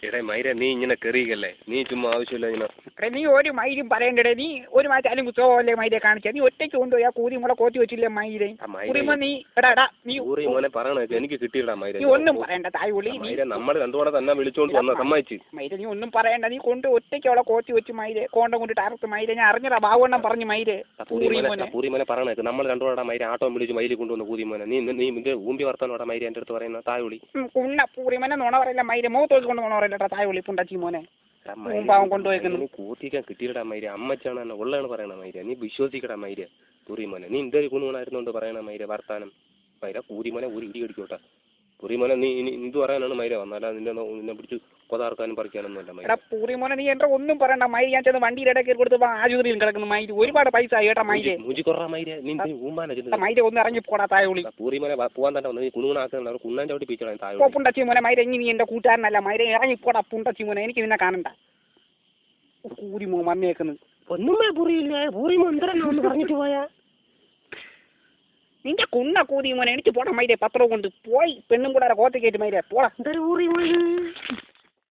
എടേ മൈര നീ ഇങ്ങനെ കെറിയല്ലേ, നീ ചുമ്മാ ആവശ്യമില്ല ഇങ്ങനെ. നീ ഒരു മൈരും പറയണ്ടേ, നീ ഒരു മാറ്റാലും കുത്തവല്ലേ മൈരെ കാണിച്ച, നീ ഒറ്റയ്ക്ക് കൊണ്ടുപോയി ആ കൂരിമുള കോത്തി വെച്ചില്ലേ മൈരെ. നീ എടാ നീ മോനെ പറയണ എനിക്ക് കിട്ടിയിടാ മൈര. നീ ഒന്നും പറയണ്ട തായ്പുള്ളി, നമ്മൾ രണ്ടുകൂടെ തന്നെ വിളിച്ചോണ്ട് വന്ന സമ്മതിച്ചു. മൈര നീ ഒന്നും പറയണ്ട, നീ കൊണ്ട് ഒറ്റയ്ക്ക് അവളെ കോത്തി വെച്ച് മൈരെ കോണ്ട കൊണ്ടിട്ട് അറുത്ത് മൈരെ. ഞാൻ അറിഞ്ഞടാ ബാവണ്ണം പറഞ്ഞു മൈരെ. പൂരിമോനെ പറയണേ നമ്മൾ രണ്ടുകൂടെ മൈര ആട്ടോ വിളിച്ച് മൈരി കൊണ്ടുവന്ന പൂരിമോനെ. നീ ഊമ്പി വർത്താനോടാ മൈര എൻ്റെ അടുത്ത് പറയുന്ന തായ്പുള്ളി. കുണ്ണ പൂരിമോനെ നുണ പറയില്ല മൈരെ, മുഖത്തോട്ട് കൊണ്ട് നുണ പറയില്ലട്ടാ തായ്പുള്ളി പുണ്ടച്ചി മോനെ. കൂത്തിക്കാൻ കിട്ടിയിടാ മൈര, അമ്മച്ചാണ് എന്നെ ഉള്ളതാണ് പറയണ മൈര. നീ വിശ്വസിക്കടാ മൈര പൂരിമോനെ. നീ എന്തൊരു കുണുകുണായിരുന്നോണ്ട് പറയണ മൈര വർത്താനം. മൈര പൂരിമോനെ ഒരു ഇടി അടിക്കോട്ടാ. പൂരിമോനെ നീ ഇനി എന്ത് പറയാനാണ് മൈര വന്നാല നിന്നെ പിടിച്ച് കൊതാർക്കാനും പറിക്കാനൊന്നും അല്ല മൈര. പൂരിമോനെ നീ എന്റെ ഒന്നും പറയണ്ട മൈര്. ഞാൻ ചെന്ന് വണ്ടിയുടെ ഇടയ്ക്ക് കൊടുത്ത് ആശുപത്രിയിൽ കിടക്കുന്നു മൈര്. ഒരുപാട് പൈസ കേട്ടാ മൈര്. മൂഞ്ചി കുറ മൈര, നീ ഊമ്പാന മൈര ഒന്ന് ഇറങ്ങി പോടാ തായോളി. പൂരിമോനെ പോവാൻ തന്നെ വന്നത് നീ കുണുകുണാക്കാൻ കുണ്ണാൻ ചവിട്ടി പിടിച്ചോളാം തായോ. പുണ്ടച്ചി മോനെ മൈര, ഇനി നീ എന്റെ കൂട്ടുകാരനല്ല മൈര. ഇറങ്ങി പോടാ പുണ്ടച്ചി മോനെ, എനിക്ക് നിന്നെ കാണണ്ട. പൂരിമോ വന്നേക്കുന്നത് ഒന്നുമേ പുറിയില്ലേ. പൂരിമോ എന്തരല്ലോ ഒന്ന് പറഞ്ഞിട്ട് പോയാ നിന്റെ കുണ്ണ കൂതി മോനെ. എനിക്ക് പോടാ മൈരെ, പത്രം കൊണ്ട് പോയി പെണ്ണും കൂടെ കോത്തി കയറ്റി മൈരെ പോടാ. എന്തായാലും